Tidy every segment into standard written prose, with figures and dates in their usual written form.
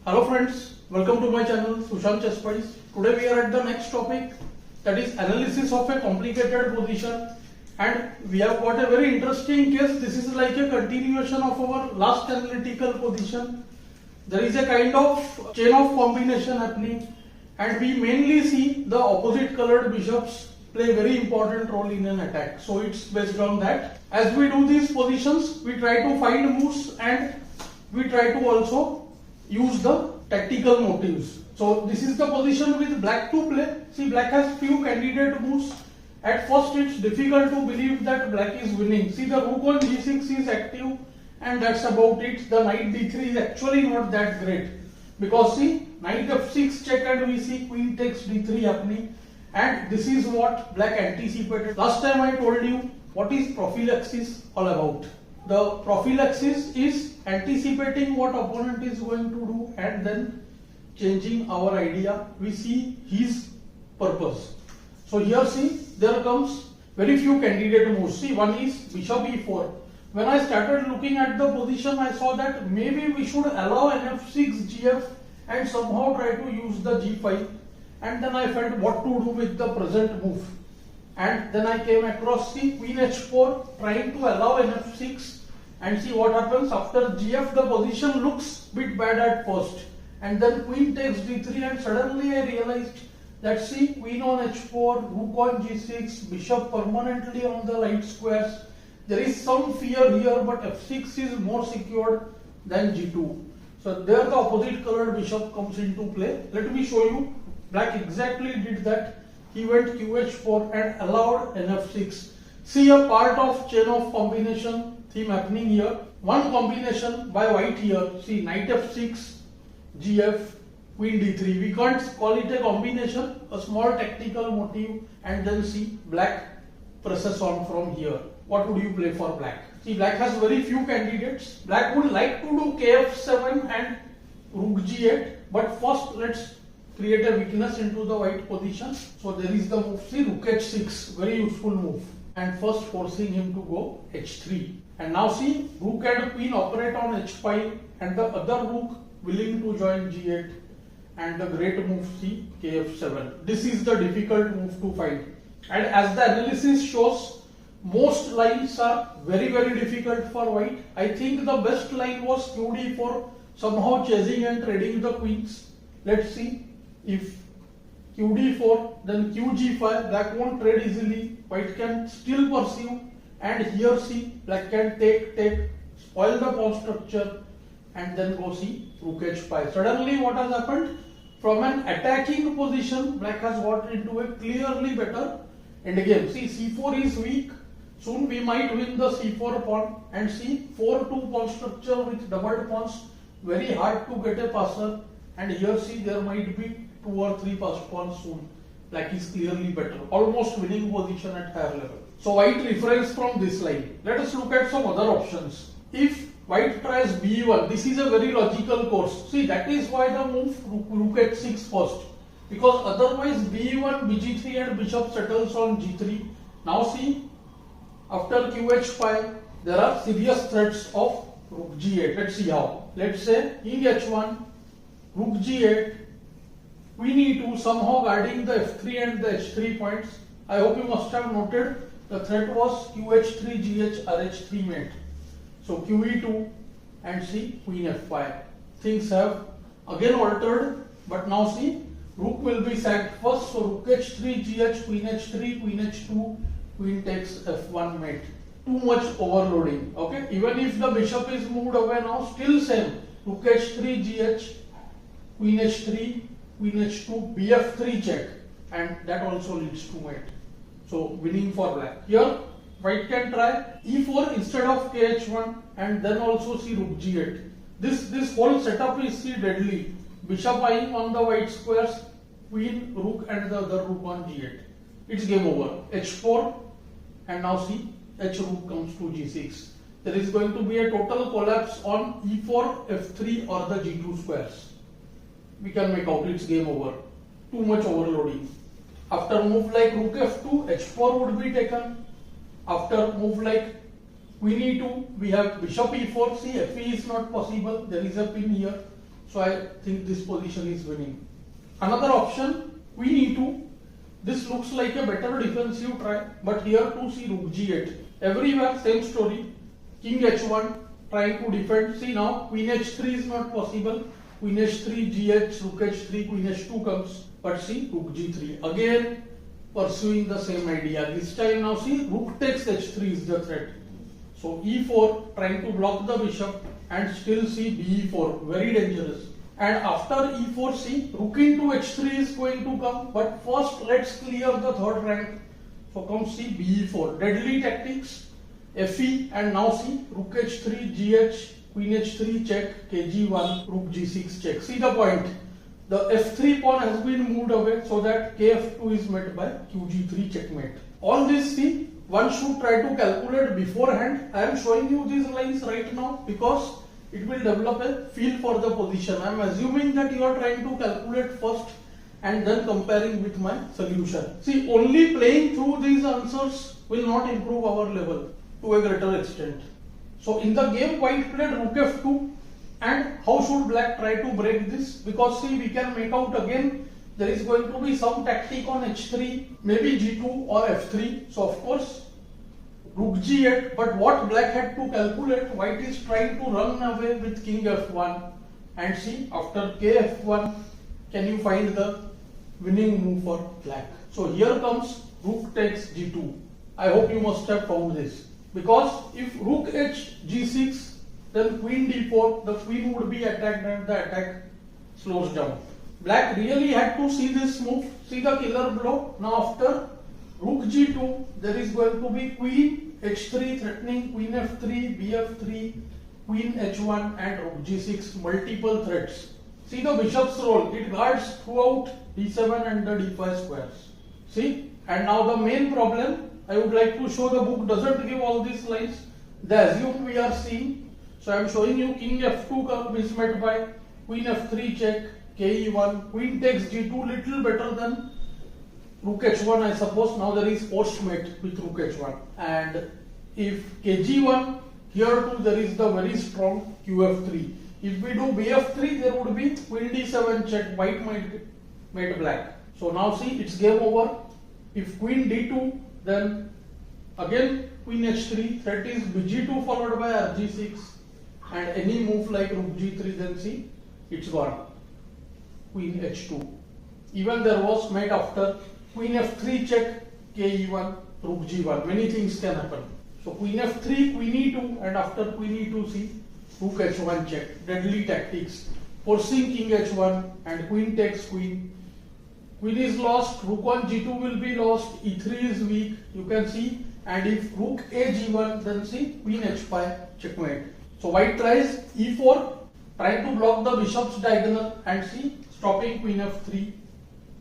Hello friends, welcome to my channel Sushant. Today we are at the next topic, that is analysis of a complicated position, and we have got a very interesting case. This is like a continuation of our last analytical position. There is a kind of chain of combination happening, and we mainly see the opposite colored bishops play a very important role in an attack. So it's based on that. As we do these positions, we try to find moves and we try to also use the tactical motives. So this is the position with black to play. See, black has few candidate moves. At first it's difficult to believe that black is winning. See, the rook on g6 is active and that's about it. The knight d3 is actually not that great, because see, knight f6 check and we see queen takes d3 happening, and this is what black anticipated. Last time I told you what is prophylaxis all about. The prophylaxis is anticipating what opponent is going to do and then changing our idea. We see his purpose. So here see, there comes very few candidate moves. See, one is bishop e4. When I started looking at the position, I saw that maybe we should allow an f6 gf and somehow try to use the g5. And then I felt what to do with the present move. And then I came across the queen h4, trying to allow an f6. And see what happens after gf. The position looks bit bad at first, and then queen takes d3, and suddenly I realized that see, queen on h4, rook on g6, bishop permanently on the light squares. There is some fear here, but f6 is more secured than g2. So there the opposite colored bishop comes into play. Let me show you. Black exactly did that. He went qh4 and allowed an f6. See a part of chain of combination theme happening here. One combination by white here. See, knight f6, gf, queen d3. We can't call it a combination, a small tactical motive, and then see black presses on from here. What would you play for black? See, black has very few candidates. Black would like to do kf7 and rook g8, but first let's create a weakness into the white position. So there is the move, see, rook h6, very useful move, and first forcing him to go h3. And now see, rook and queen operate on h5 and the other rook willing to join g8, and the great move, see, kf7. This is the difficult move to find, and as the analysis shows, most lines are very difficult for white. I think the best line was qd4, somehow chasing and trading the queens. Let's see, if qd4 then qg5, black won't trade easily, white can still pursue, and here see, black can take, spoil the pawn structure, and then go see rook h5. Suddenly what has happened? From an attacking position, black has got into a clearly better endgame. See, c4 is weak. Soon we might win the c4 pawn, and see 4-2 pawn structure with double pawns, very hard to get a passer, and here see, there might be 2 or 3 passed pawns soon. Black is clearly better, almost winning position at higher level. So white refrains from this line. Let us look at some other options. If white tries b1, this is a very logical course. See, that is why the move rook h6 first, because otherwise b1, bg3 and bishop settles on g3. Now see, after qh5, there are serious threats of rook g8. Let's see how. Let's say king h1, rook g8, queen e2, somehow guarding the f3 and the h3 points. I hope you must have noted the threat was qh3, gh, rh3 mate. So qe2 and see queen f5. Things have again altered, but now see, rook will be sacked first. So rook h3, gh, queen h3, queen h2, queen takes f1 mate. Too much overloading. Okay, even if the bishop is moved away now, still same. Rook h3, gh, queen h3, queen h2, bf3 check, and that also leads to mate. So winning for black. Here white can try e4 instead of kh1, and then also see rook g8. This whole setup is see deadly. Bishop eyeing on the white squares, queen, rook, and the other rook on g8. It's game over. h4, and now see, h rook comes to g6. There is going to be a total collapse on e4, f3 or the g2 squares. We can make out it's game over. Too much overloading. After move like rook f2, h4 would be taken. After move like queen e2, we have bishop e4. See, fe is not possible. There is a pin here. So I think this position is winning. Another option, queen e2. This looks like a better defensive try, but here to see rook g8. Everywhere same story. King h1 trying to defend. See now queen h3 is not possible. Queen h3, gh, rook h3, queen h2 comes. But see rook g3. Again pursuing the same idea. This time now see rook takes h3 is the threat. So e4 trying to block the bishop, and still see be4, very dangerous. And after e4 see rook into h3 is going to come, but first let's clear the third rank. So come see be4, deadly tactics, fe, and now see rook h3, gh, queen h3 check, kg1, rook g6 check. See the point, the f3 pawn has been moved away so that kf2 is met by qg3 checkmate. All this see one should try to calculate beforehand. I am showing you these lines right now because it will develop a feel for the position. I am assuming that you are trying to calculate first and then comparing with my solution. See, only playing through these answers will not improve our level to a greater extent. So in the game white played rook f2, and how should black try to break this? Because see, we can make out again there is going to be some tactic on h3, maybe g2 or f3. So of course rook g8, but what black had to calculate, white is trying to run away with king f1, and see after kf1 can you find the winning move for black. So here comes rook takes g2. I hope you must have found this, because if rook h g6 then queen d4, the queen would be attacked and the attack slows down. Black really had to see this move, see the killer blow. Now after rook g2 there is going to be queen h3 threatening queen f3, bf3, queen h1 and rook g6, multiple threats. See the bishop's role, it guards throughout d7 and the d5 squares. See, and now the main problem, I would like to show the book doesn't give all these lines. They assume we are seeing. So I am showing you king f2 is met by queen f3 check, ke1, queen takes g2, little better than rook h1 I suppose. Now there is postmate with rook h1, and if kg1, here too there is the very strong qf3. If we do bf3 there would be queen d7 check, white might mate black. So now see it's game over. If queen d2 then again queen h3, threat is bg2 followed by rg6, and any move like rook g3 then see it's gone. Queen h2. Even there was mate after queen f3 check, ke1, rook g1. Many things can happen. So queen f3, queen e2, and after queen e2 see rook h1 check. Deadly tactics. Forcing king h1 and queen takes queen. Queen is lost, rook on g2 will be lost, e3 is weak, you can see. And if rook a g1 then see queen h5 checkmate. So white tries e4, trying to block the bishop's diagonal, and see stopping queen f3,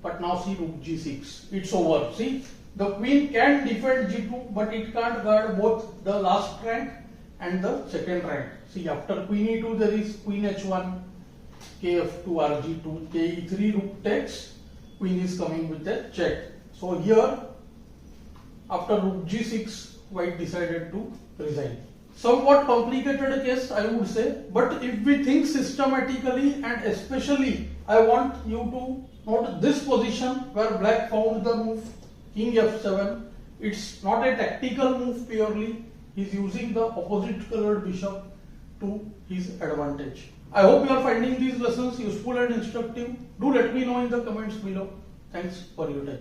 but now see rook g6. It's over. See, the queen can defend g2, but it can't guard both the last rank and the second rank. See, after queen e2 there is queen h1, kf2, rg2, ke3, rook takes, queen is coming with a check. So here after rook g6 white decided to resign. Somewhat complicated case I would say, but if we think systematically, and especially I want you to note this position where black found the move king f7. It's not a tactical move purely, he's using the opposite colored bishop to his advantage. I hope you are finding these lessons useful and instructive. Do let me know in the comments below. Thanks for your time.